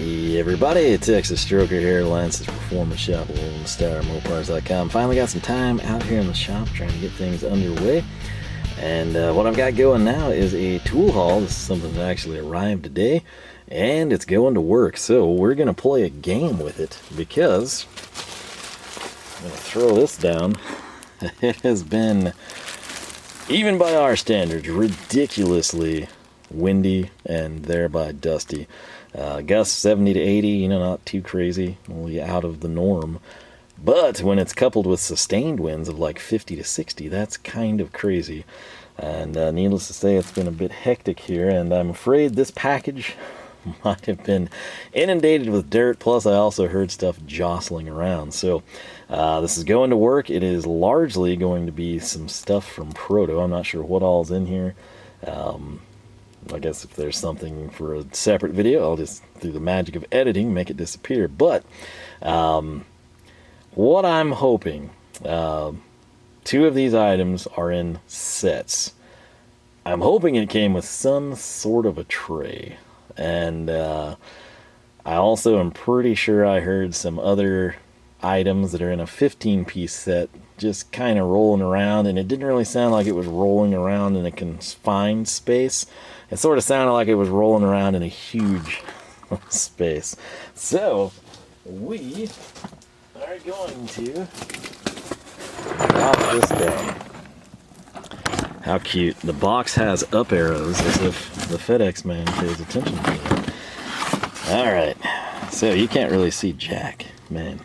Hey everybody, it's Texas Stroker here, Lance's Performance Shop, Mopars.com. Finally got some time out here in the shop trying to get things underway. And what I've got going now is a tool haul. This is something that actually arrived today, and it's going to work. So we're going to play a game with it because I'm going to throw this down. It has been, even by our standards, ridiculously windy and thereby dusty. Gusts 70 to 80, not too crazy, only out of the norm. But when it's coupled with sustained winds of like 50 to 60, that's kind of crazy. And needless to say, it's been a bit hectic here, and I'm afraid this package might have been inundated with dirt. Plus, I also heard stuff jostling around. So this is going to work. It is largely going to be some stuff from Proto. I'm not sure what all's in here. I guess if there's something for a separate video, I'll just, through the magic of editing, make it disappear. But what I'm hoping, two of these items are in sets. I'm hoping it came with some sort of a tray. And I also am pretty sure I heard some other items that are in a 15-piece set just kind of rolling around, and it didn't really sound like it was rolling around in a confined space. It sort of sounded like it was rolling around in a huge space. So we are going to drop this down. How cute. The box has up arrows, as if the FedEx man pays attention to it. Alright, so you can't really see jack. Man,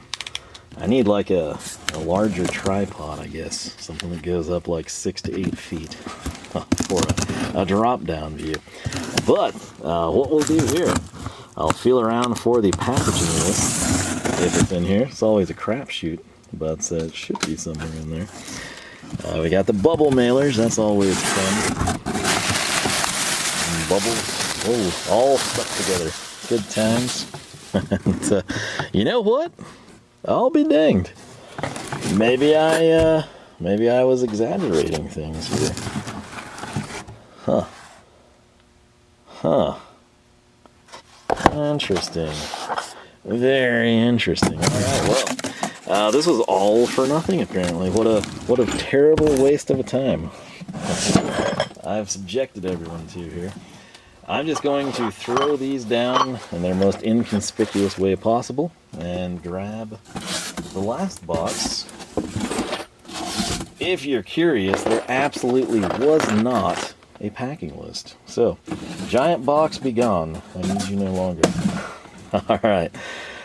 I need like a larger tripod, I guess. Something that goes up like 6 to 8 feet for a drop-down view. But what we'll do here, I'll feel around for the packaging of this, if it's in here. It's always a crapshoot, but it should be somewhere in there. We got the bubble mailers. That's always fun. And bubbles, oh, all stuck together. Good times. And, you know what? I'll be danged. Maybe I was exaggerating things here. Huh. Interesting. Very interesting. All right. Well, this was all for nothing. Apparently, what a terrible waste of a time I've subjected everyone to here. I'm just going to throw these down in their most inconspicuous way possible and grab the last box. If you're curious, there absolutely was not a packing list. So, giant box be gone. I need you no longer. Alright,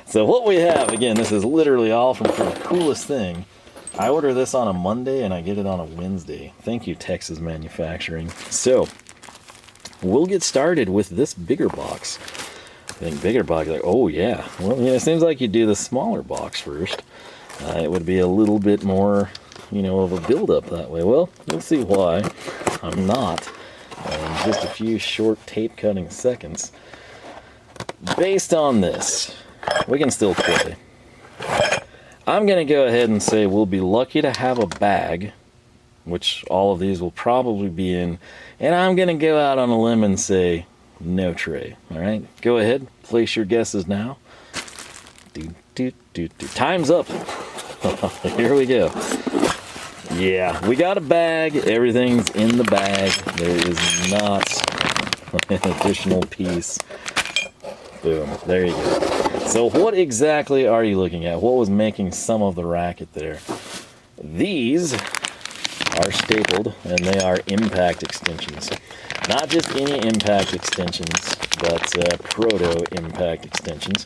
so what we have, again, this is literally all from the coolest thing. I order this on a Monday and I get it on a Wednesday. Thank you, Texas Manufacturing. So, we'll get started with this bigger box. I think bigger box, like, oh yeah. Well, it seems like you do the smaller box first. It would be a little bit more, of a build-up that way. Well, we'll see why I'm not. In just a few short tape-cutting seconds. Based on this, we can still play. I'm going to go ahead and say we'll be lucky to have a bag, which all of these will probably be in, and I'm going to go out on a limb and say no tray. All right, go ahead, place your guesses now. Time's up. Here we go. Yeah, we got a bag. Everything's in the bag. There is not an additional piece. Boom, there you go. So what exactly are you looking at? What was making some of the racket there? These are stapled, and they are impact extensions. Not just any impact extensions, but Proto impact extensions.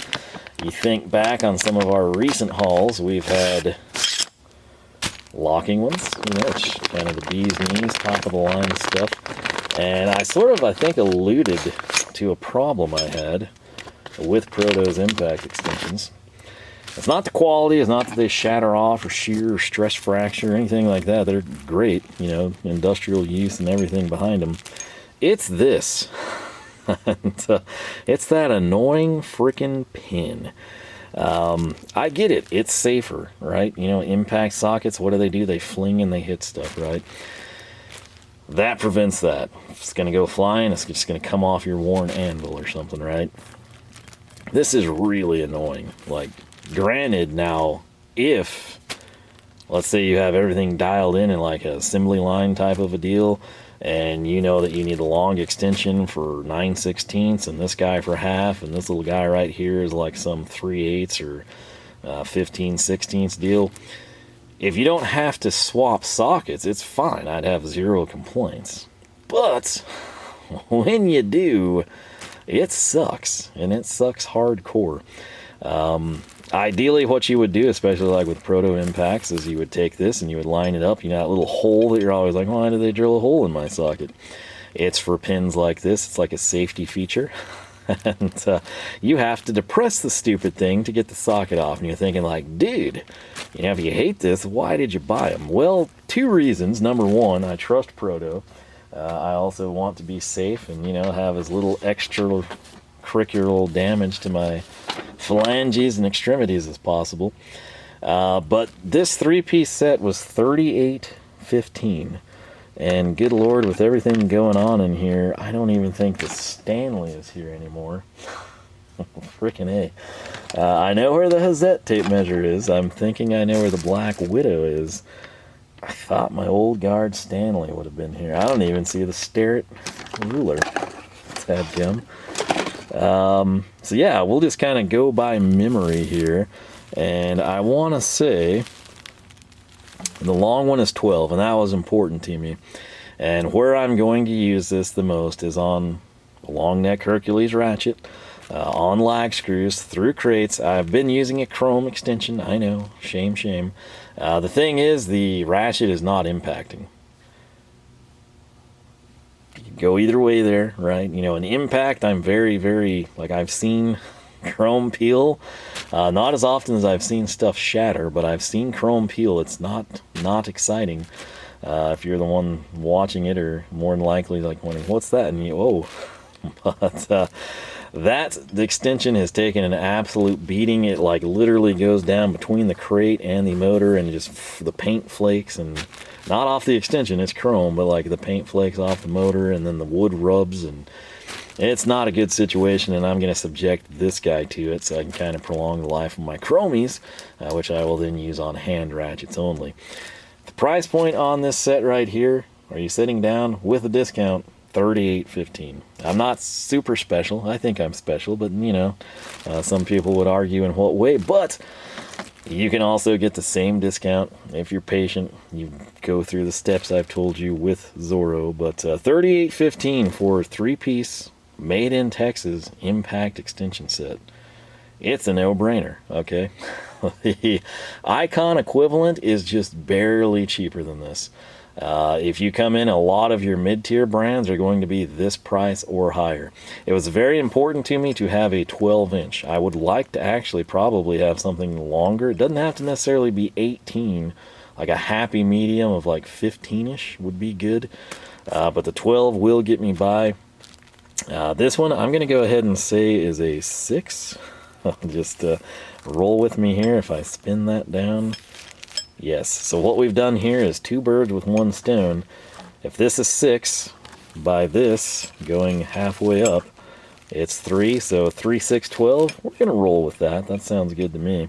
You think back on some of our recent hauls, we've had locking ones, it's kind of the bee's knees, top of the line stuff. And I think alluded to a problem I had with Proto's impact extensions. It's not the quality, it's not that they shatter off or shear or stress fracture or anything like that. They're great, industrial use and everything behind them. It's this. And, it's that annoying freaking pin. I get it. It's safer, right? Impact sockets, what do? They fling and they hit stuff, right? That prevents that. If it's going to go flying, it's just going to come off your worn anvil or something, right? This is really annoying. Like, granted, now, if, let's say you have everything dialed in like an assembly line type of a deal, and you know that you need a long extension for 9/16 and this guy for half, and this little guy right here is like some 3/8 or 15/16 deal. If you don't have to swap sockets, it's fine. I'd have zero complaints. But when you do, it sucks, and it sucks hardcore. Ideally, what you would do, especially like with proto impacts, is you would take this and you would line it up. You know, that little hole that you're always like, why did they drill a hole in my socket? It's for pins like this. It's like a safety feature. And you have to depress the stupid thing to get the socket off. And you're thinking like, dude, you know, if you hate this, why did you buy them? Well, two reasons. Number one, I trust proto. I also want to be safe and, you know, have as little extracurricular damage to my phalanges and extremities as possible. But this three-piece set was $38.15. And good Lord, with everything going on in here, I don't even think the Stanley is here anymore. Frickin' A. I know where the Hazet tape measure is. I'm thinking I know where the Black Widow is. I thought my old guard Stanley would have been here. I don't even see the Starrett ruler. Dadgum. So yeah, we'll just kind of go by memory here. And I want to say the long one is 12, and that was important to me. And where I'm going to use this the most is on a long neck Hercules ratchet, on lag screws, through crates. I've been using a chrome extension. I know, shame, shame. The thing is, the ratchet is not impacting. You can go either way there, right? You know, an impact, I'm very, very, like, I've seen chrome peel. Not as often as I've seen stuff shatter, but I've seen chrome peel. It's not exciting. If you're the one watching it, or more than likely like wondering, what's that? And you, whoa. But the extension has taken an absolute beating. It like literally goes down between the crate and the motor, and just the paint flakes, and not off the extension, it's chrome, but like the paint flakes off the motor, and then the wood rubs, and it's not a good situation. And I'm going to subject this guy to it so I can kind of prolong the life of my chromies, which I will then use on hand ratchets only. The price point on this set right here, are you sitting down with a discount? $38.15. I'm not super special. I think I'm special, but you know, some people would argue in what way. But you can also get the same discount if you're patient. You go through the steps I've told you with Zoro. But $38.15 for a three-piece, made in Texas impact extension set. It's a no-brainer, okay? The Icon equivalent is just barely cheaper than this. If you come in, a lot of your mid-tier brands are going to be this price or higher. It was very important to me to have a 12-inch. I would like to actually probably have something longer. It doesn't have to necessarily be 18. Like a happy medium of like 15-ish would be good. But the 12 will get me by. This one I'm going to go ahead and say is a 6. Just roll with me here if I spin that down. Yes, so what we've done here is two birds with one stone. If this is 6, by this going halfway up, it's 3, so 3, 6, 12. We're going to roll with that. That sounds good to me.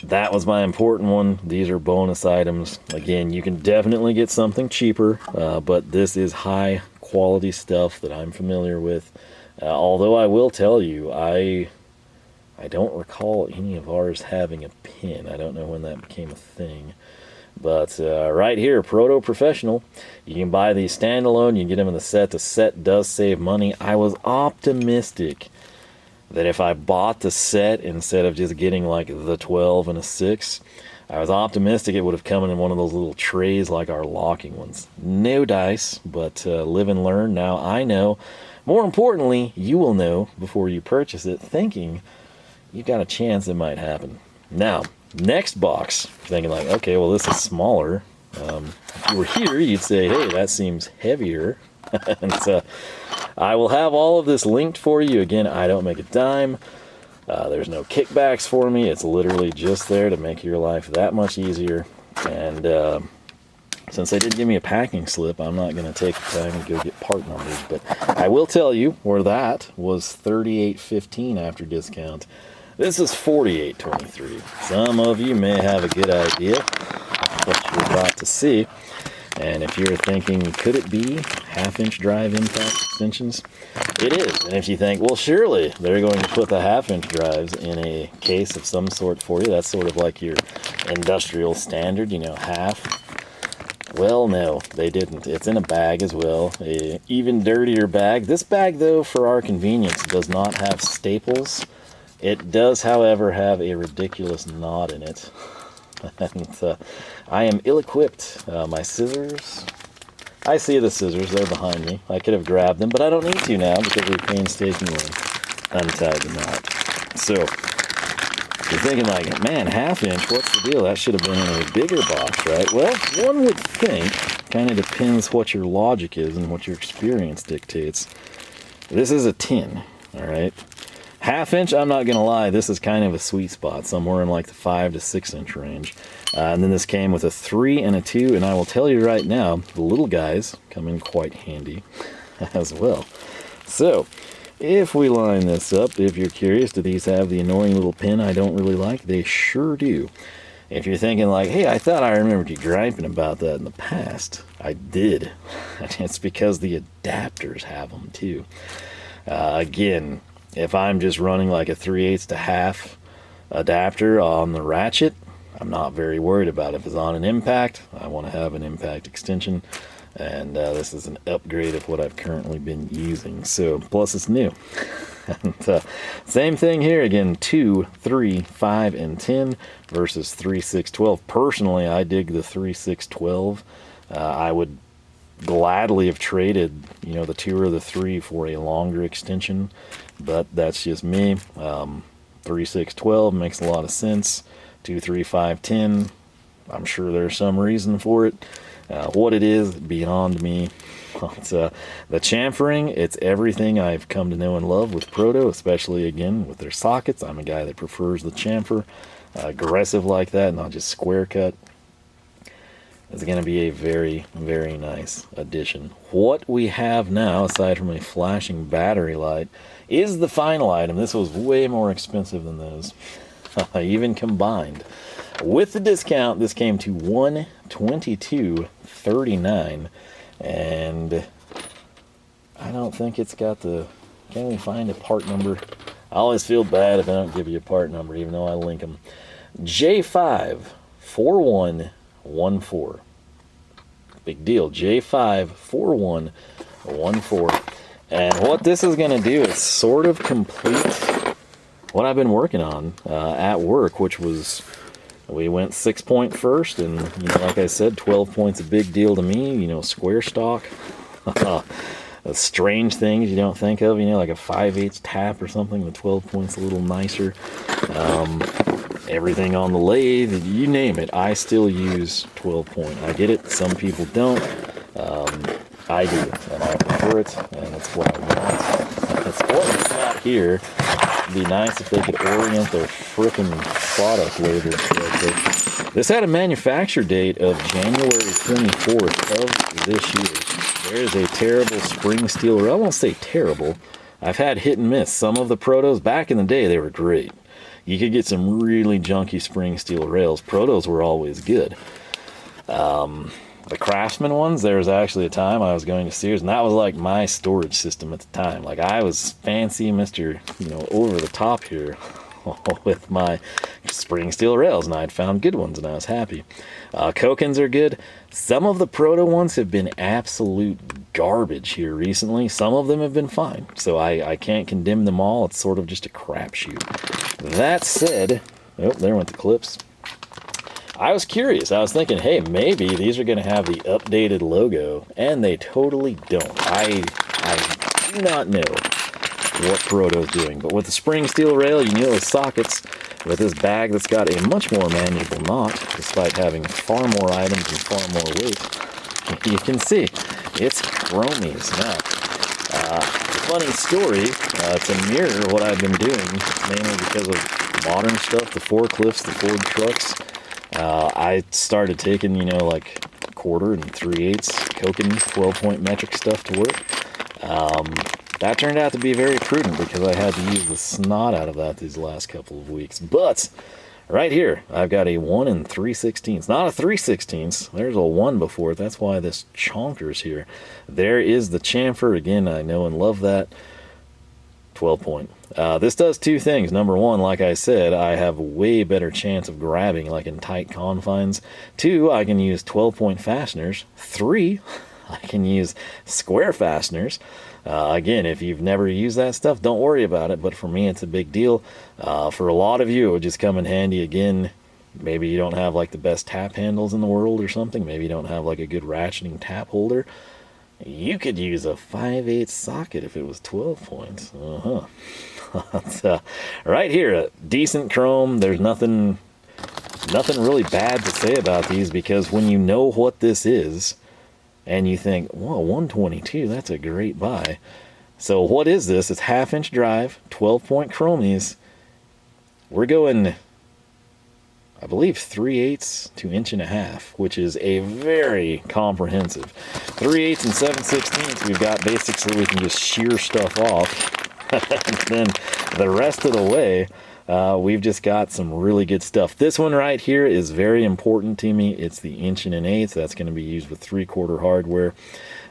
That was my important one. These are bonus items. Again, you can definitely get something cheaper, but this is high quality stuff that I'm familiar with. Although I will tell you, I don't recall any of ours having a pin. I don't know when that became a thing. But right here, Proto Professional. You can buy these standalone. You can get them in the set. The set does save money. I was optimistic that if I bought the set instead of just getting like the 12 and a 6, I was optimistic it would have come in one of those little trays like our locking ones. No dice, but live and learn. Now I know. More importantly, you will know before you purchase it, thinking you've got a chance it might happen. Now, next box, thinking like, okay, well, this is smaller. If you were here, you'd say, hey, that seems heavier. And I will have all of this linked for you. Again, I don't make a dime. There's no kickbacks for me. It's literally just there to make your life that much easier. And since they did give me a packing slip, I'm not going to take the time to go get part numbers. But I will tell you where that was $38.15 after discount. This is $48.23. Some of you may have a good idea of what you're about to see. And if you're thinking, could it be half-inch drive impact extensions? It is. And if you think, well, surely they're going to put the half-inch drives in a case of some sort for you. That's sort of like your industrial standard, you know, half. Well, no, they didn't. It's in a bag as well, a even dirtier bag. This bag, though, for our convenience, does not have staples. It does, however, have a ridiculous knot in it. And I am ill-equipped. My scissors, I see the scissors, they're behind me. I could have grabbed them, but I don't need to now because we painstakingly untied the knot. So, you're thinking like, man, half-inch, what's the deal? That should have been in a bigger box, right? Well, one would think, kind of depends what your logic is and what your experience dictates. This is a 10, all right? Half-inch, I'm not going to lie, this is kind of a sweet spot, somewhere in like the 5 to 6 inch range. And then this came with a 3 and a 2, and I will tell you right now, the little guys come in quite handy as well. So, if we line this up, if you're curious, do these have the annoying little pin I don't really like? They sure do. If you're thinking like, hey, I thought I remembered you griping about that in the past, I did. It's because the adapters have them too. Again, if I'm just running like a 3/8 to half adapter on the ratchet, I'm not very worried about it. If it's on an impact, I want to have an impact extension. And this is an upgrade of what I've currently been using. So, plus it's new. And, same thing here again, 2, 3, 5, and 10 versus 3, 6, 12. Personally, I dig the 3, 6, 12. I would gladly have traded, you know, the 2 or the 3 for a longer extension, but that's just me. 3, 6, 12 makes a lot of sense. 2, 3, 5, 10, I'm sure there's some reason for it. What it is, beyond me. It's, the chamfering, it's everything I've come to know and love with Proto, especially, again, with their sockets. I'm a guy that prefers the chamfer, aggressive like that, not just square cut. It's going to be a very, very nice addition. What we have now, aside from a flashing battery light, is the final item. This was way more expensive than those, even combined. With the discount, this came to $122.39, and I don't think it's got the... Can we find a part number? I always feel bad if I don't give you a part number, even though I link them. J54114. Big deal. J54114. And what this is going to do is sort of complete what I've been working on at work, which was... We went 6 point first, and you know, like I said, 12 points a big deal to me. You know, square stock, strange things you don't think of. You know, like a 5/8 tap or something. The 12 points a little nicer. Everything on the lathe, you name it. I still use 12 point. I get it. Some people don't. I do, and I prefer it, and it's what I want. It's what not here. It'd be nice if they could orient their frickin' product labels correctly. This had a manufacture date of January 24th of this year. There is a terrible spring steel rail. I won't say terrible. I've had hit and miss. Some of the Protos, back in the day, they were great. You could get some really junky spring steel rails. Protos were always good. The Craftsman ones, there was actually a time I was going to Sears, and that was like my storage system at the time. Like, I was fancy Mr., you know, over the top here with my spring steel rails, and I'd found good ones, and I was happy. Kokens are good. Some of the Proto ones have been absolute garbage here recently. Some of them have been fine, so I can't condemn them all. It's sort of just a crapshoot. That said, oh, there went the clips. I was curious. I was thinking, hey, maybe these are going to have the updated logo, and they totally don't. I do not know what Proto's doing, but with the spring steel rail, you knew it was sockets. With this bag that's got a much more manageable knot, despite having far more items and far more weight, you can see it's chromies. Now, funny story, to mirror what I've been doing, mainly because of modern stuff, the forklifts, the Ford trucks. I started taking, you know, like 4/4 and 3/8 Koken 12-point metric stuff to work. That turned out to be very prudent because I had to use the snot out of that these last couple of weeks. But right here, I've got a 1 3/16. Not a 3/16. There's a 1 before it. That's why this chonker's here. There is the chamfer. Again, I know and love that. 12-point. This does two things. Number one, like I said, I have a way better chance of grabbing like in tight confines. 2, I can use 12-point fasteners. 3, I can use square fasteners. Again, if you've never used that stuff, don't worry about it. But for me, it's a big deal. For a lot of you, it would just come in handy. Again, maybe you don't have like the best tap handles in the world or something. Maybe you don't have like a good ratcheting tap holder. You could use a 5/8 socket if it was 12 points. Right here, a decent chrome. There's nothing really bad to say about these, because when you know what this is, and you think, whoa, 122, that's a great buy. So what is this? It's 1/2-inch drive, 12-point chromies. We're going, I believe, 3/8 to 1.5 inch, which is a very comprehensive. 3/8 and 7/16, we've got basics so we can just shear stuff off. And then the rest of the way, we've just got some really good stuff. This one right here is very important to me. It's the 1.1/8. That's going to be used with 3/4 hardware.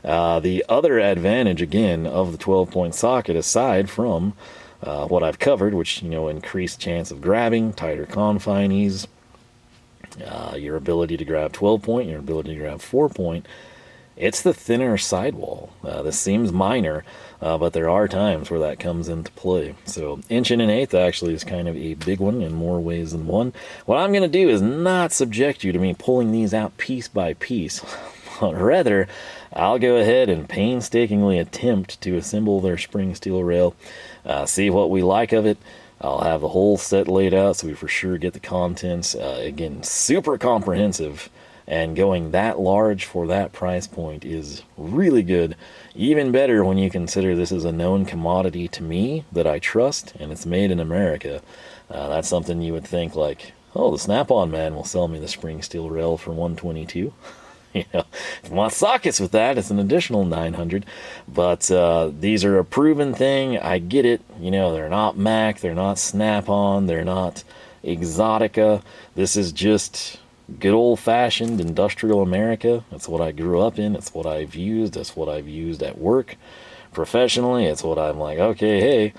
The other advantage, again, of the 12-point socket, aside from what I've covered, which, increased chance of grabbing, tighter confine ease, your ability to grab 12-point, your ability to grab 4-point, it's the thinner sidewall. This seems minor, but there are times where that comes into play. So 1.1/8 actually is kind of a big one in more ways than one. What I'm going to do is not subject you to me pulling these out piece by piece, but rather I'll go ahead and painstakingly attempt to assemble their spring steel rail, see what we like of it. I'll have the whole set laid out so we for sure get the contents. Again, super comprehensive. And going that large for that price point is really good. Even better when you consider this is a known commodity to me that I trust, and it's made in America. That's something you would think like, oh, the Snap-on man will sell me the spring steel rail for $122. If you want sockets with that, it's an additional $900. But these are a proven thing. I get it. They're not Mac, they're not Snap-on, they're not Exotica. This is just good old-fashioned industrial America. That's what I grew up in. It's what I've used. That's what I've used at work. Professionally, it's what I'm like, okay, hey,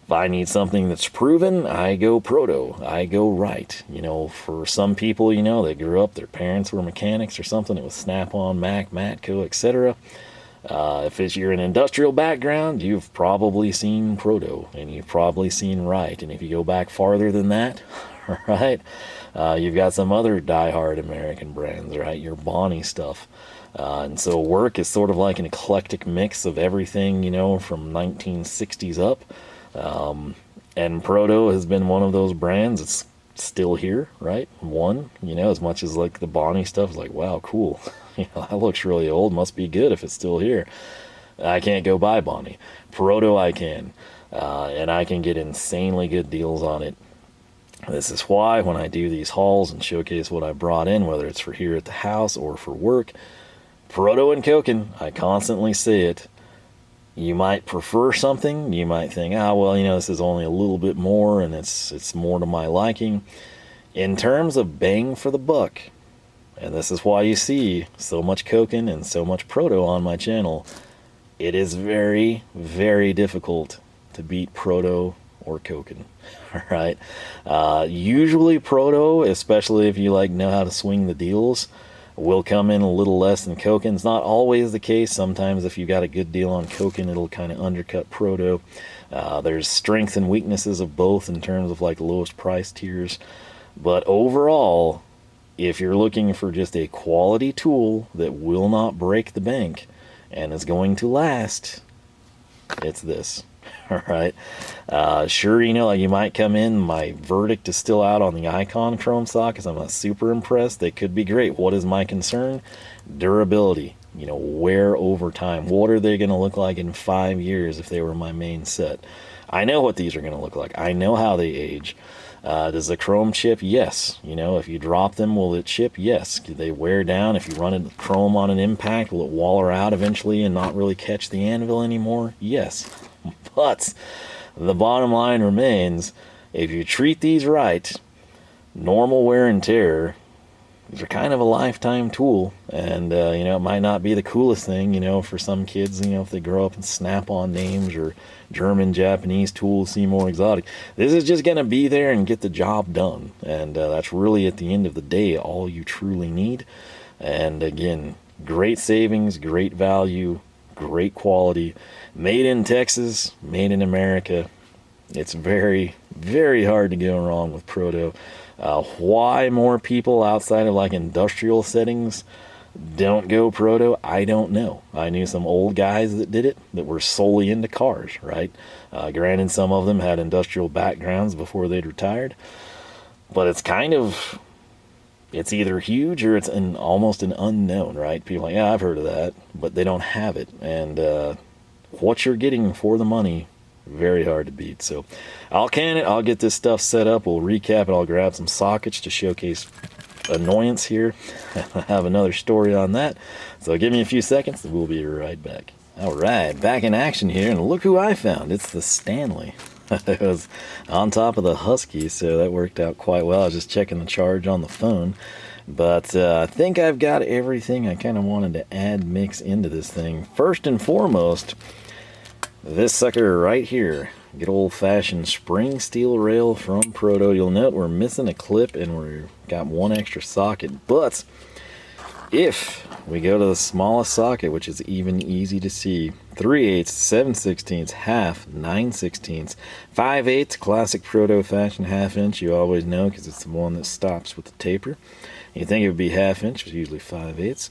if I need something that's proven, I go Proto. I go right. For some people, they grew up, their parents were mechanics or something. It was Snap-on, Mac, Matco, etc. If you're an industrial background, you've probably seen Proto, and you've probably seen Right. And if you go back farther than that, right, you've got some other diehard American brands, right? Your Bonnie stuff. And so work is sort of like an eclectic mix of everything, from 1960s up. And Proto has been one of those brands. It's still here, right? As much as like the Bonnie stuff is like, wow, cool. That looks really old. Must be good if it's still here. I can't go buy Bonnie. Proto I can. And I can get insanely good deals on it. This is why when I do these hauls and showcase what I brought in, whether it's for here at the house or for work, Proto and Koken, I constantly say it. You might prefer something. You might think, this is only a little bit more and it's more to my liking. In terms of bang for the buck, and this is why you see so much Koken and so much Proto on my channel, it is very, very difficult to beat Proto or Koken. Right? Usually Proto, especially if you know how to swing the deals, will come in a little less than Koken. It's not always the case. Sometimes if you got a good deal on Koken, it'll kind of undercut Proto. There's strengths and weaknesses of both in terms of lowest price tiers. But overall, if you're looking for just a quality tool that will not break the bank and is going to last, it's this. All right. Sure, you might come in. My verdict is still out on the Icon Chrome sockets. I'm not super impressed. They could be great. What is my concern? Durability. Wear over time. What are they going to look like in 5 years if they were my main set? I know what these are going to look like. I know how they age. Does the chrome chip? Yes. You know, if you drop them, will it chip? Yes. Do they wear down? If you run it chrome on an impact, will it waller out eventually and not really catch the anvil anymore? Yes. But the bottom line remains, if you treat these right, normal wear and tear, these are kind of a lifetime tool. And, you know, it might not be the coolest thing, you know, for some kids, you know, if they grow up and Snap-on names or German, Japanese tools seem more exotic. This is just going to be there and get the job done. And that's really, at the end of the day, all you truly need. And again, great savings, great value, great quality. Made in Texas, made in America. It's very, very hard to go wrong with Proto. Why more people outside of like industrial settings don't go Proto, I don't know. I knew some old guys that did it that were solely into cars, right? Granted, some of them had industrial backgrounds before they'd retired, but it's kind of, it's either huge or it's almost an unknown, right? People are like, yeah, I've heard of that, but they don't have it. And what you're getting for the money, very hard to beat. So I'll can it. I'll get this stuff set up. We'll recap it. I'll grab some sockets to showcase annoyance here. I have another story on that. So give me a few seconds and we'll be right back. All right, back in action here. And look who I found. It's the Stanley. It was on top of the Husky, so that worked out quite well. I was just checking the charge on the phone. But I think I've got everything I kind of wanted to add mix into this thing. First and foremost, this sucker right here, good old-fashioned spring steel rail from Proto. You'll note we're missing a clip and we've got one extra socket. But if we go to the smallest socket, which is even easy to see, 3/8, 7/16, half, 9/16, 5/8, classic Proto fashion half-inch. You always know because it's the one that stops with the taper. You think it would be half-inch, it's usually 5/8.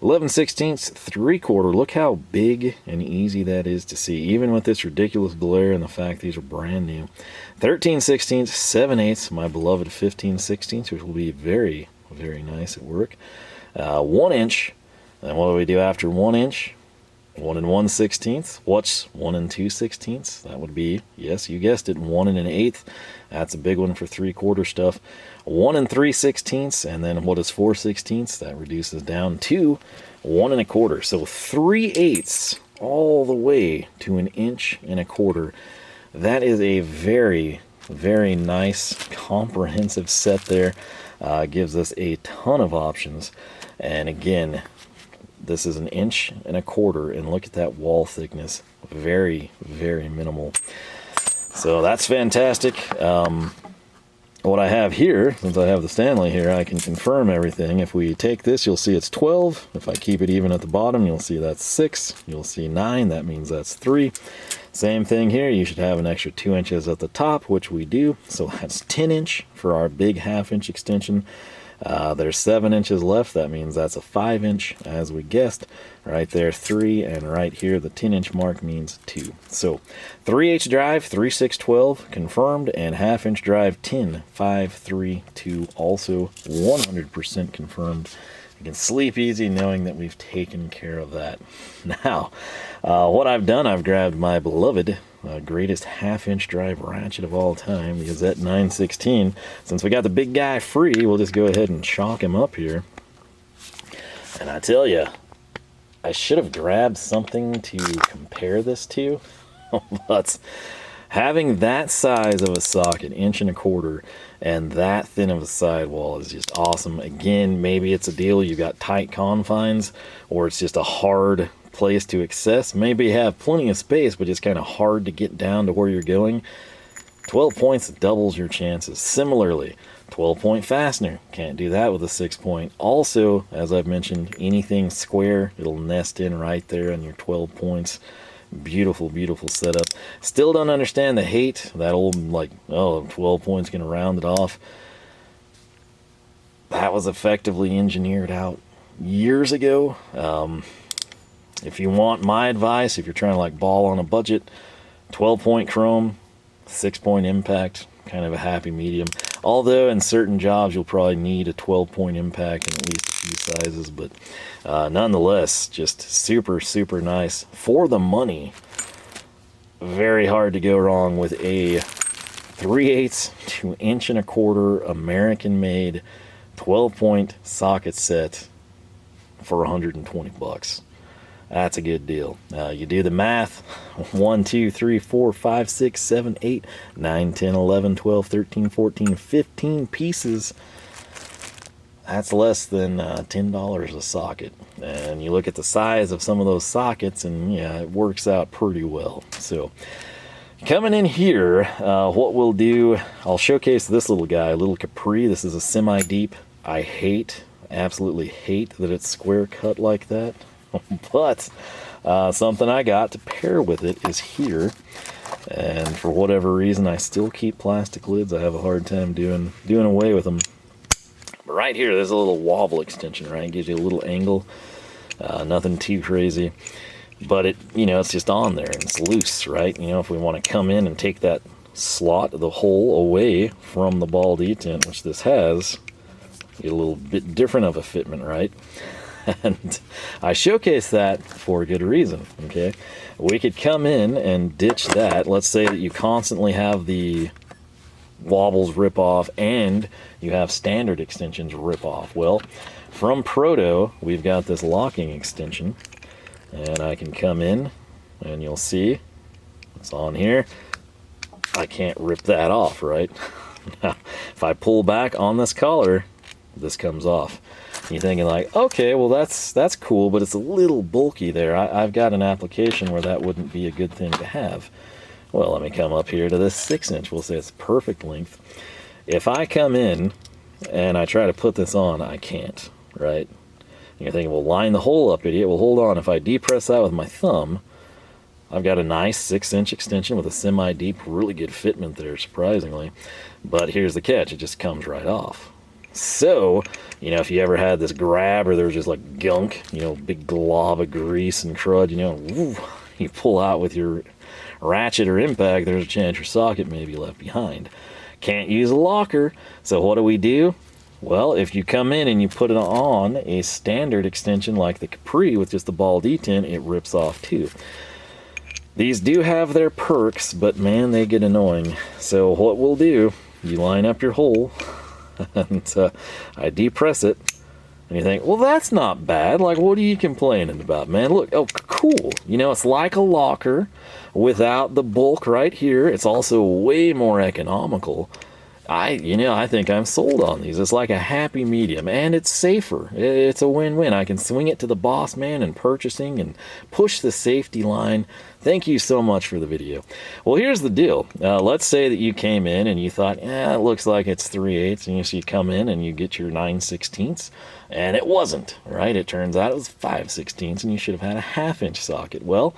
11/16, 3/4. Look how big and easy that is to see, even with this ridiculous glare and the fact these are brand new. 13/16, 7/8, my beloved 15/16, which will be very, very nice at work. 1 inch. And what do we do after 1 inch? 1 1/16. What's 1 2/16? That would be, yes, you guessed it, 1 1/8. That's a big one for 3/4 stuff. 1 3/16, and then what is 4/16? That reduces down to 1 1/4. So 3/8 all the way to 1 1/4. That is a very, very nice comprehensive set there. Gives us a ton of options. And again, this is 1 1/4, and look at that wall thickness. Very, very minimal. So that's fantastic. What I have here, since I have the Stanley here, I can confirm everything. If we take this, you'll see it's 12. If I keep it even at the bottom, you'll see that's 6. You'll see 9. That means that's 3. Same thing here. You should have an extra 2 inches at the top, which we do. So that's 10 inch for our big half-inch extension. There's 7 inches left. That means that's a 5 inch, as we guessed. Right there, 3, and right here, the 10 inch mark means 2. So 3/8 drive, 3/6/12 confirmed, and half-inch drive 10, 5, 3, 2 also 100% confirmed. You can sleep easy knowing that we've taken care of that. Now, what I've done, I've grabbed my beloved greatest half-inch drive ratchet of all time, the Hazet 916. Since we got the big guy free, we'll just go ahead and chalk him up here. And I tell you, I should have grabbed something to compare this to, but having that size of a socket, 1 1/4, and that thin of a sidewall is just awesome. Again, maybe it's a deal you've got tight confines, or it's just a hard place to access. Maybe you have plenty of space, but it's kind of hard to get down to where you're going. 12 points doubles your chances. Similarly, 12-point fastener. Can't do that with a 6-point. Also, as I've mentioned, anything square, it'll nest in right there on your 12 points. Beautiful, beautiful setup. Still don't understand the hate. That old, like, oh, 12 points gonna round it off. That was effectively engineered out years ago. If you want my advice, if you're trying to like ball on a budget, 12-point chrome, 6-point impact, kind of a happy medium. Although in certain jobs you'll probably need a 12-point impact in at least a few sizes, but nonetheless, just super, super nice for the money. Very hard to go wrong with a 3/8 to 1.25 inch American made 12-point socket set for 120 bucks. That's a good deal. You do the math. 1, 2, 3, 4, 5, 6, 7, 8, 9, 10, 11, 12, 13, 14, 15 pieces. That's less than $10 a socket. And you look at the size of some of those sockets, and yeah, it works out pretty well. So coming in here, what we'll do, I'll showcase this little guy, little Capri. This is a semi-deep. I absolutely hate that it's square cut like that. But something I got to pair with it is here. And for whatever reason, I still keep plastic lids. I have a hard time doing away with them. But right here, there's a little wobble extension, right? It gives you a little angle. Nothing too crazy. But it's just on there and it's loose, right? If we want to come in and take that slot, the hole away from the ball detent, which this has, get a little bit different of a fitment, right? And I showcase that for a good reason, okay? We could come in and ditch that. Let's say that you constantly have the wobbles rip off and you have standard extensions rip off. Well, from Proto, we've got this locking extension, and I can come in and you'll see it's on here. I can't rip that off, right? Now, if I pull back on this collar, this comes off. You're thinking like, okay, well that's cool, but it's a little bulky there. I've got an application where that wouldn't be a good thing to have. Well, let me come up here to this 6-inch. We'll say it's perfect length. If I come in and I try to put this on, I can't, right? You're thinking, well, line the hole up, idiot. Well, hold on. If I depress that with my thumb, I've got a nice 6-inch extension with a semi-deep, really good fitment there, surprisingly. But here's the catch. It just comes right off. So, if you ever had this grab or there was just like gunk, big glob of grease and crud, you pull out with your ratchet or impact, there's a chance your socket may be left behind. Can't use a locker, so what do? Well, if you come in and you put it on a standard extension like the Capri with just the ball detent, it rips off too. These do have their perks, but man, they get annoying. So what we'll do, you line up your hole, and I depress it, and you think, well, that's not bad. Like, what are you complaining about, man? Look, oh, cool. It's like a locker without the bulk right here. It's also way more economical. I think I'm sold on these. It's like a happy medium, and it's safer. It's a win-win. I can swing it to the boss man in purchasing and push the safety line. Thank you so much for the video. Well, here's the deal. Let's say that you came in and you thought, it looks like it's 3/8, and you come in and you get your 9/16, and it wasn't, right? It turns out it was 5/16, and you should have had a 1/2-inch socket. Well,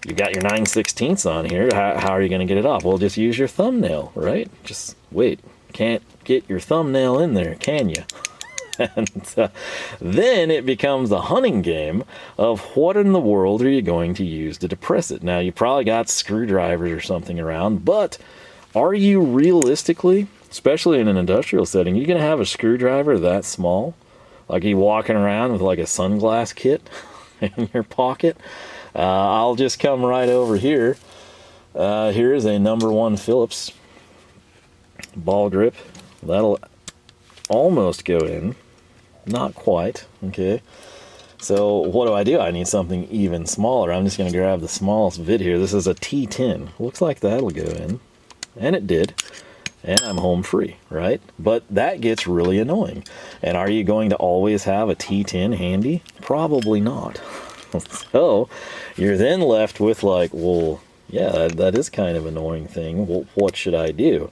you got your 9/16 on here. How are you going to get it off? Well, just use your thumbnail, right? Just wait. Can't get your thumbnail in there, can you? And then it becomes a hunting game of what in the world are you going to use to depress it. Now, you probably got screwdrivers or something around, but are you realistically, especially in an industrial setting, you going to have a screwdriver that small? Like you walking around with like a sunglass kit in your pocket? I'll just come right over here. Here is a #1 Phillips ball grip. That'll almost go in. Not quite, okay? So what do? I need something even smaller. I'm just going to grab the smallest bit here. This is a T10. Looks like that'll go in. And it did. And I'm home free, right? But that gets really annoying. And are you going to always have a T10 handy? Probably not. So you're then left with like, well, yeah, that is kind of an annoying thing. Well, what should I do?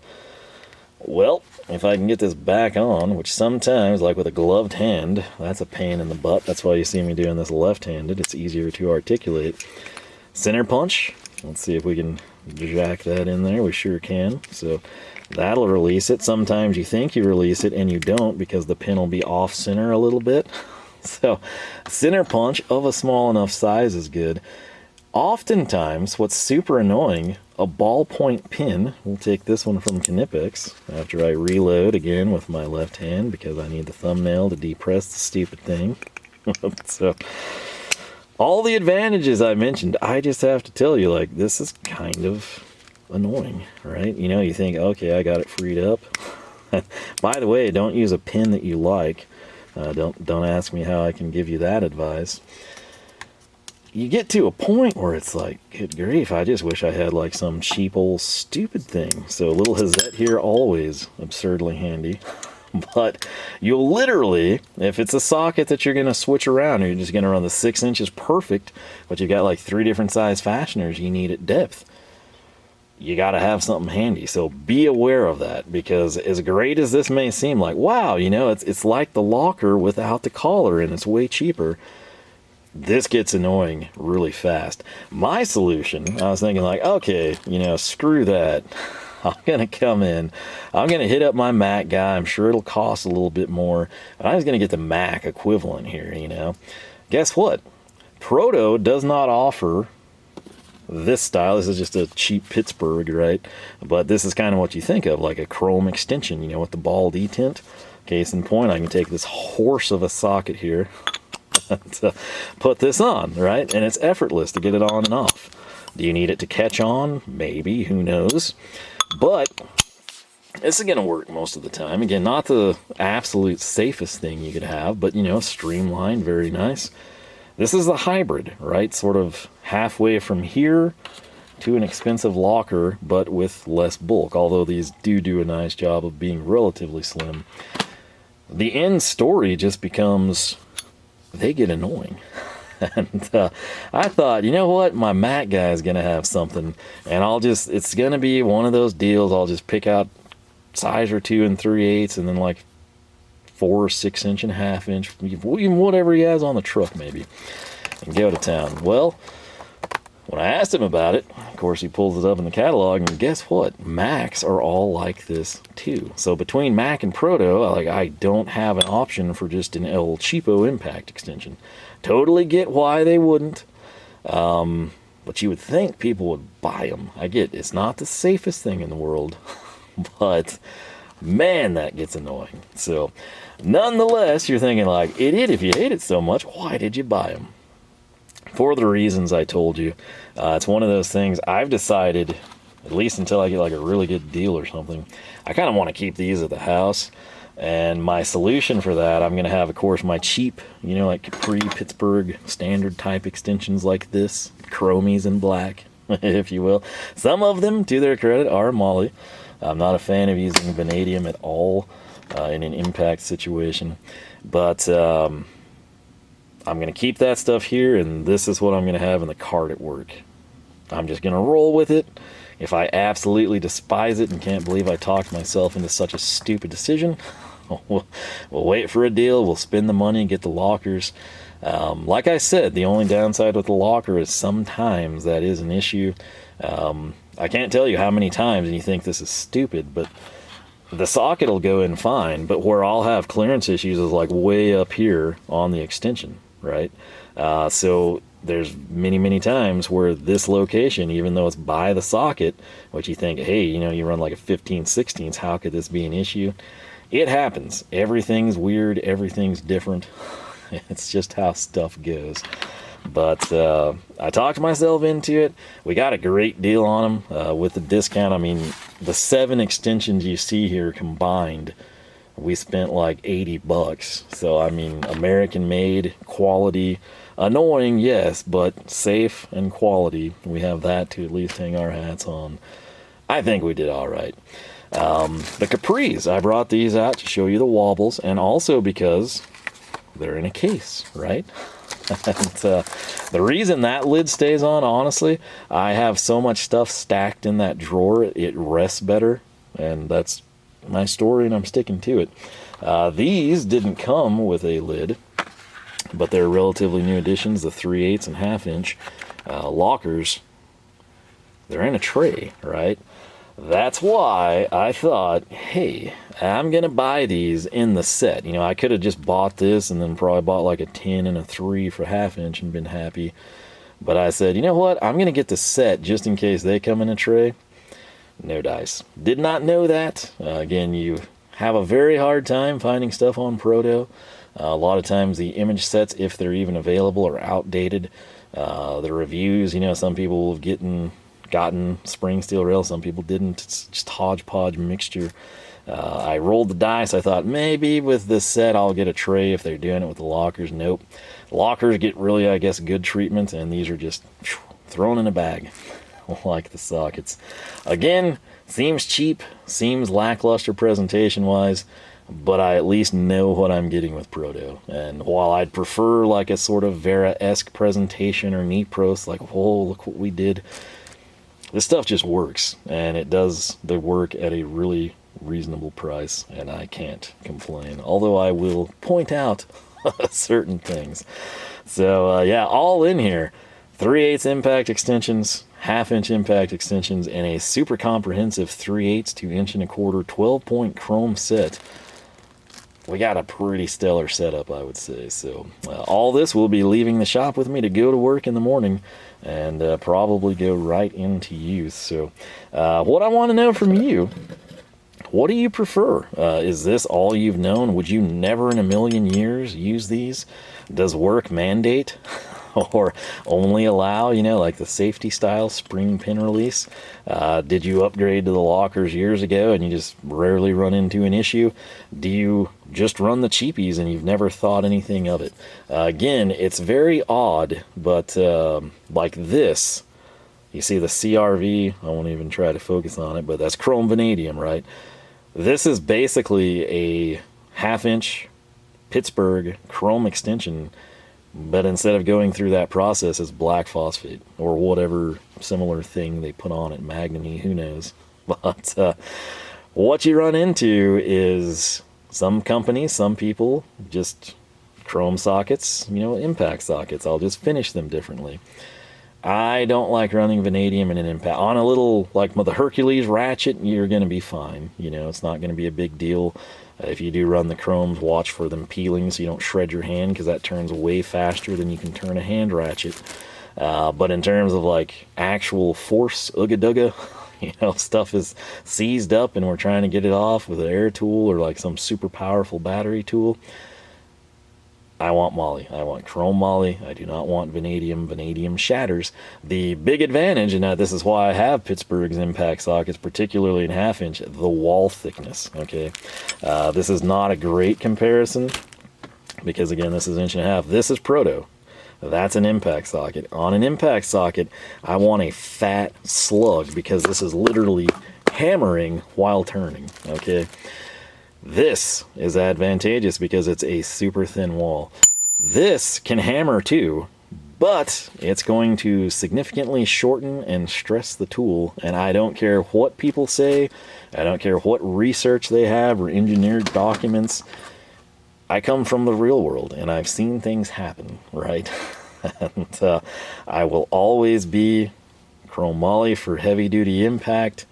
Well, if I can get this back on, which sometimes, like with a gloved hand, that's a pain in the butt. That's why you see me doing this left-handed. It's easier to articulate. Center punch. Let's see if we can jack that in there. We sure can. So that'll release it. Sometimes you think you release it and you don't because the pin will be off center a little bit. So center punch of a small enough size is good. Oftentimes, what's super annoying, a ballpoint pin, we'll take this one from Knipex after I reload again with my left hand because I need the thumbnail to depress the stupid thing. So, all the advantages I mentioned, I just have to tell you, like, this is kind of annoying, right? You know, you think, okay, I got it freed up. By the way, don't use a pin that you like. Don't ask me how I can give you that advice. You get to a point where it's like, good grief, I just wish I had like some cheap old stupid thing. So a little Hazet here, always absurdly handy. But you'll literally, if it's a socket that you're going to switch around, or you're just going to run the 6 inches perfect, but you got like 3 different size fasteners you need at depth, you got to have something handy. So be aware of that, because as great as this may seem, like, wow, you know, it's like the locker without the collar and it's way cheaper. This gets annoying really fast. My solution, I was thinking like, okay, you know, screw that. I'm going to come in, I'm going to hit up my Mac guy. I'm sure it'll cost a little bit more, but I'm just going to get the Mac equivalent here, you know. Guess what? Proto does not offer this style. This is just a cheap Pittsburgh, right? But this is kind of what you think of, like a chrome extension, you know, with the ball detent. Case in point, I can take this horse of a socket here to put this on, right? And it's effortless to get it on and off. Do you need it to catch on? Maybe, who knows? But this is going to work most of the time. Again, not the absolute safest thing you could have, but, you know, streamlined, very nice. This is a hybrid, right? Sort of halfway from here to an expensive locker, but with less bulk, although these do a nice job of being relatively slim. The end story just becomes, they get annoying. And I thought, you know what, my Mac guy is going to have something, and it's going to be one of those deals. I'll just pick out size or 2 3/8, and then like 4 or 6 inch and a half inch, even whatever he has on the truck maybe, and go to town. Well, when I asked him about it, of course, he pulls it up in the catalog, and guess what? Macs are all like this too. So between Mac and Proto, I don't have an option for just an El Cheapo impact extension. Totally get why they wouldn't, but you would think people would buy them. I get it's not the safest thing in the world, but man, that gets annoying. So nonetheless, you're thinking like, idiot, if you hate it so much, why did you buy them? For the reasons I told you. It's one of those things I've decided, at least until I get like a really good deal or something, I kind of want to keep these at the house. And my solution for that, I'm going to have, of course, my cheap, you know, like Capri, Pittsburgh, standard type extensions like this, chromies in black, if you will. Some of them, to their credit, are Molly. I'm not a fan of using vanadium at all in an impact situation. But I'm going to keep that stuff here, and this is what I'm going to have in the cart at work. I'm just going to roll with it. If I absolutely despise it and can't believe I talked myself into such a stupid decision, we'll wait for a deal, we'll spend the money and get the lockers. Like I said, the only downside with the locker is sometimes that is an issue. I can't tell you how many times, and you think this is stupid, but the socket will go in fine, but where I'll have clearance issues is like way up here on the extension, right? So there's many times where this location, even though it's by the socket, which you think, hey, you know, you run like a 15/16, how could this be an issue? It happens. Everything's weird. Everything's different. It's just how stuff goes. But I talked myself into it. We got a great deal on them with the discount. I mean, the 7 extensions you see here combined, we spent like $80. So, I mean, American made, quality, annoying, yes, but safe and quality. We have that to at least hang our hats on. I think we did all right. The Capris, I brought these out to show you the wobbles, and also because they're in a case, right? And, the reason that lid stays on, honestly, I have so much stuff stacked in that drawer, it rests better, and that's my story, and I'm sticking to it. These didn't come with a lid, but they're relatively new additions, the 3/8 and 1/2 inch lockers. They're in a tray, right? That's why I thought, hey, I'm going to buy these in the set. You know, I could have just bought this and then probably bought like a 10 and a 3 for 1/2 inch and been happy. But I said, you know what? I'm going to get the set just in case they come in a tray. No dice. Did not know that. Again, you have a very hard time finding stuff on Proto. A lot of times the image sets, if they're even available, are outdated. The reviews, you know, some people will get gotten spring steel rails, some people didn't. It's just hodgepodge mixture. I rolled the dice. I thought maybe with this set I'll get a tray if they're doing it with the lockers. Nope. Lockers get really, I guess, good treatment, and these are just thrown in a bag like the sockets. Again, seems cheap, seems lackluster presentation-wise, but I at least know what I'm getting with Proto. And while I'd prefer like a sort of Vera-esque presentation or Nipros, like, whoa, look what we did, this stuff just works, and it does the work at a really reasonable price, and I can't complain, although I will point out certain things. So yeah, all in here, 3/8 impact extensions, 1/2-inch impact extensions, and a super comprehensive 3/8 to 1.25" 12-point chrome set. We got a pretty stellar setup, I would say. So all this will be leaving the shop with me to go to work in the morning, and probably go right into use. So what I want to know from you, what do you prefer? Is this all you've known? Would you never in a million years use these? Does work mandate or only allow, you know, like the safety style spring pin release? Did you upgrade to the lockers years ago and you just rarely run into an issue? Do you just run the cheapies and you've never thought anything of it? Again, it's very odd, but like this, you see the CRV, I won't even try to focus on it, but that's chrome vanadium, right? This is basically a 1/2-inch Pittsburgh chrome extension, but instead of going through that process, it's black phosphate or whatever similar thing they put on it, Magnum, who knows. But what you run into is some companies, some people, just chrome sockets, you know, impact sockets. I'll just finish them differently. I don't like running vanadium in an impact. On a little, like the Hercules ratchet, you're going to be fine. You know, it's not going to be a big deal. If you do run the chromes, watch for them peeling so you don't shred your hand, because that turns way faster than you can turn a hand ratchet. But in terms of like actual force, ooga-dooga, you know, stuff is seized up and we're trying to get it off with an air tool or like some super powerful battery tool, I want moly. I want chrome moly. I do not want vanadium. Vanadium shatters. The big advantage, and this is why I have Pittsburgh's impact sockets, particularly in 1/2-inch, the wall thickness. Okay, this is not a great comparison because again, this is 1.5". This is Proto. That's an impact socket. On an impact socket, I want a fat slug because this is literally hammering while turning. Okay. This is advantageous because it's a super thin wall. This can hammer too, but it's going to significantly shorten and stress the tool, and I don't care what people say, I don't care what research they have or engineered documents. I come from the real world, and I've seen things happen, right? And I will always be chrome moly for heavy-duty impact,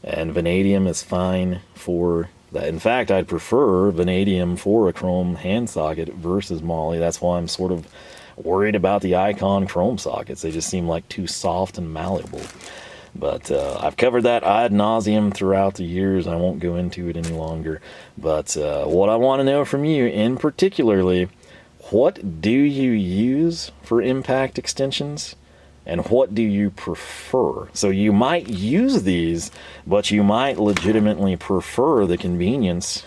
and vanadium is fine for that. In fact, I'd prefer vanadium for a chrome hand socket versus moly. That's why I'm sort of worried about the Icon chrome sockets. They just seem like too soft and malleable. But I've covered that ad nauseum throughout the years. I won't go into it any longer. But what I want to know from you, in particularly, what do you use for impact extensions? And what do you prefer? So you might use these, but you might legitimately prefer the convenience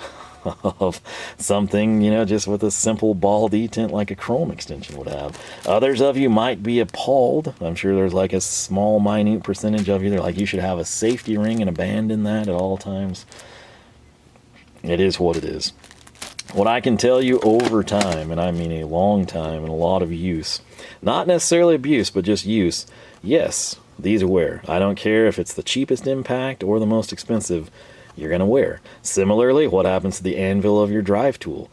of something, you know, just with a simple ball detent like a chrome extension would have. Others of you might be appalled. I'm sure there's like a small, minute percentage of you that are like, you should have a safety ring and abandon that at all times. It is what it is. What I can tell you over time, and I mean a long time and a lot of use, not necessarily abuse, but just use, yes, these wear. I don't care if it's the cheapest impact or the most expensive, you're going to wear. Similarly, what happens to the anvil of your drive tool?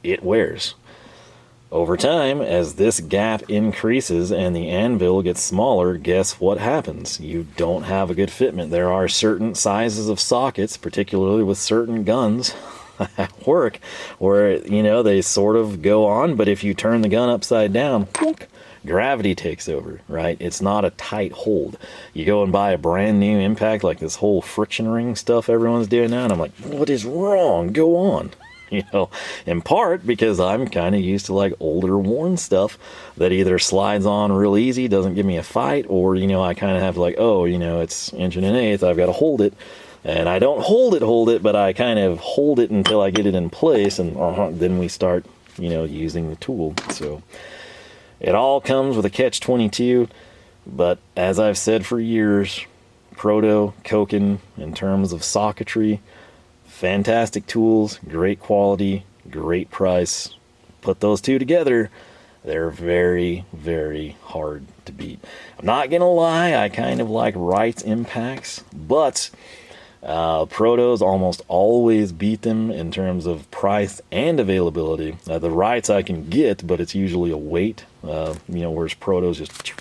It wears. Over time, as this gap increases and the anvil gets smaller, guess what happens? You don't have a good fitment. There are certain sizes of sockets, particularly with certain guns, at work where, you know, they sort of go on, but if you turn the gun upside down, whoop, gravity takes over, right? It's not a tight hold. You go and buy a brand new impact like this whole friction ring stuff everyone's doing now, and I'm like, what is wrong? Go on. You know, in part because I'm kind of used to like older worn stuff that either slides on real easy, doesn't give me a fight, or, you know, I kind of have like, oh, you know, it's 1/8, I've got to hold it. And I don't hold it, but I kind of hold it until I get it in place, and then we start, you know, using the tool. So it all comes with a catch-22, but as I've said for years, Proto, Koken, in terms of socketry, fantastic tools, great quality, great price. Put those two together, they're very, very hard to beat. I'm not gonna lie, I kind of like Wright's impacts, but Protos almost always beat them in terms of price and availability. The Wrights I can get, but it's usually a wait, you know, whereas Protos just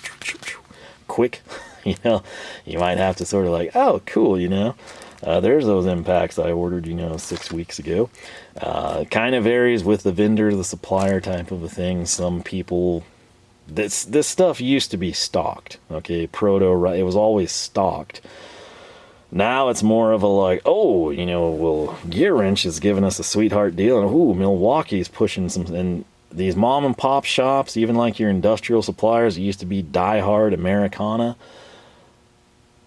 quick. You know, you might have to sort of like, oh, cool, you know. There's those impacts I ordered, you know, 6 weeks ago. Kind of varies with the vendor, the supplier type of a thing. Some people, this stuff used to be stocked, okay? Proto, it was always stocked. Now it's more of a like, oh, you know, well, Gear Wrench is giving us a sweetheart deal, and ooh, Milwaukee's pushing some, and these mom and pop shops, even like your industrial suppliers, it used to be diehard Americana.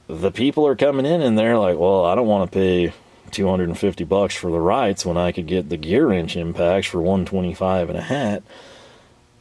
The people are coming in and they're like, well, I don't want to pay $250 for the Wrights when I could get the Gear Wrench impacts for $125 and a hat.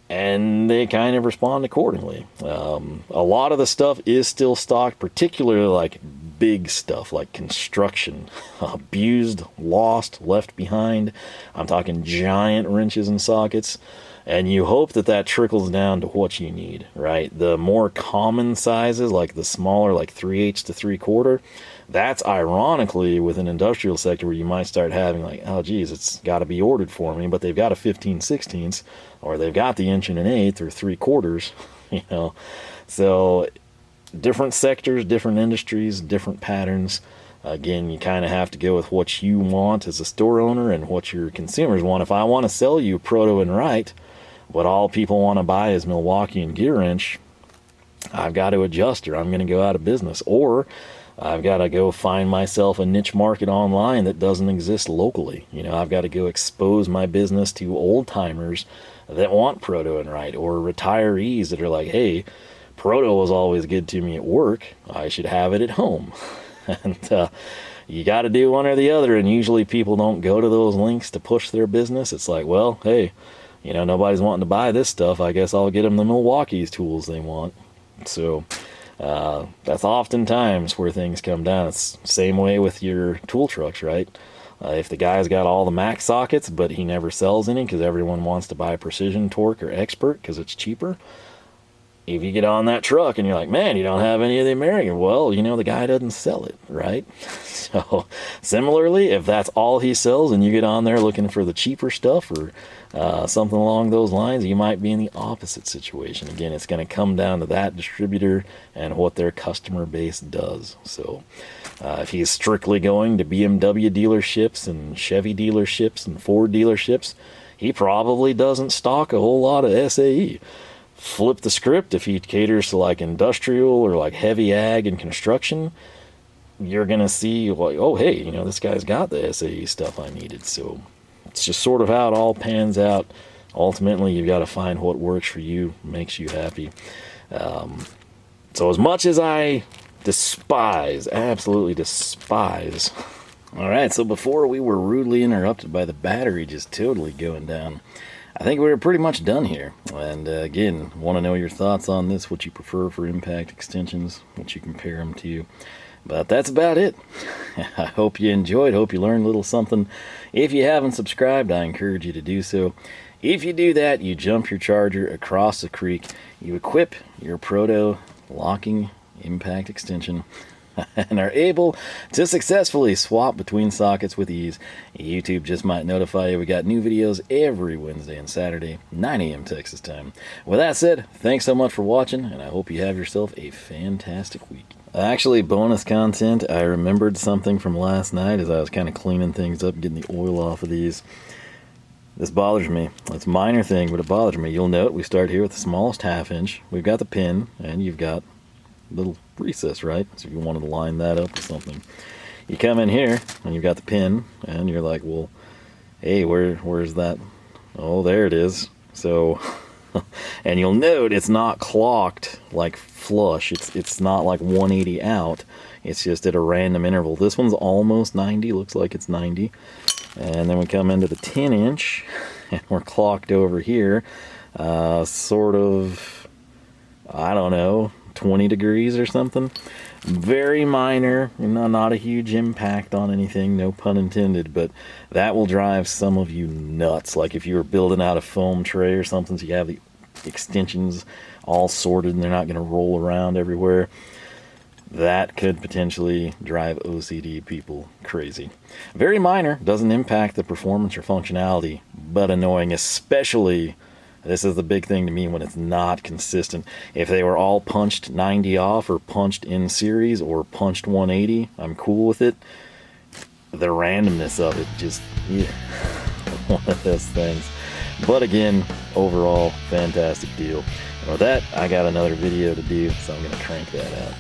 And they kind of respond accordingly. A lot of the stuff is still stocked, particularly like big stuff like construction. Abused, lost, left behind. I'm talking giant wrenches and sockets. And you hope that that trickles down to what you need, right? The more common sizes, like the smaller, like 3/8 to 3/4, that's ironically with an industrial sector where you might start having like, oh geez, it's got to be ordered for me, but they've got a 15/16, or they've got the 1/8 or 3/4, you know. So different sectors, different industries, different patterns. Again, you kind of have to go with what you want as a store owner and what your consumers want. If I want to sell you Proto and Wright, but all people want to buy is Milwaukee and Gear Wrench, I've got to adjust, or I'm going to go out of business. Or I've got to go find myself a niche market online that doesn't exist locally. You know, I've got to go expose my business to old timers that want Proto and Wright, or retirees that are like, hey, Proto was always good to me at work, I should have it at home. And you got to do one or the other, and usually people don't go to those links to push their business. It's like, well, hey, you know, nobody's wanting to buy this stuff, I guess I'll get them the Milwaukee's tools they want. So that's oftentimes where things come down. It's the same way with your tool trucks, right? If the guy's got all the Max sockets, but he never sells any because everyone wants to buy Precision Torque or Expert because it's cheaper, if you get on that truck and you're like, man, you don't have any of the American, well, you know, the guy doesn't sell it, right? So similarly, if that's all he sells and you get on there looking for the cheaper stuff or something along those lines, you might be in the opposite situation. Again, it's going to come down to that distributor and what their customer base does. So if he's strictly going to BMW dealerships and Chevy dealerships and Ford dealerships, he probably doesn't stock a whole lot of SAE. Flip the script, if he caters to like industrial or like heavy ag and construction, you're going to see like, oh, hey, you know, this guy's got the SAE stuff I needed. So it's just sort of how it all pans out. Ultimately, you've got to find what works for you, makes you happy. So as much as I absolutely despise. All right, so before we were rudely interrupted by the battery just totally going down, I think we're pretty much done here. And again, want to know your thoughts on this, what you prefer for impact extensions, what you compare them to. But that's about it. I hope you enjoyed, hope you learned a little something. If you haven't subscribed, I encourage you to do so. If you do that, you jump your charger across the creek, you equip your Proto locking impact extension, and are able to successfully swap between sockets with ease. YouTube just might notify you we got new videos every Wednesday and Saturday, 9 a.m. Texas time. With that said, thanks so much for watching, and I hope you have yourself a fantastic week. Actually, bonus content, I remembered something from last night as I was kind of cleaning things up, getting the oil off of these. This bothers me. It's a minor thing, but it bothers me. You'll note we start here with the smallest 1/2 inch. We've got the pin, and you've got little recess, right? So if you wanted to line that up with something, you come in here and you've got the pin, and you're like, well, Hey, where's that? Oh, there it is. So, and you'll note it's not clocked like flush. It's not like 180 out. It's just at a random interval. This one's almost 90. Looks like it's 90. And then we come into the 10-inch, and we're clocked over here, sort of, I don't know, 20 degrees or something. Very minor, not a huge impact on anything, no pun intended, but that will drive some of you nuts. Like if you were building out a foam tray or something, so you have the extensions all sorted and they're not going to roll around everywhere. That could potentially drive OCD people crazy. Very minor, doesn't impact the performance or functionality, but annoying, especially, this is the big thing to me, when it's not consistent. If they were all punched 90 off or punched in series or punched 180, I'm cool with it. The randomness of it, just, yeah, one of those things. But again, overall, fantastic deal. And with that, I got another video to do, so I'm going to crank that out.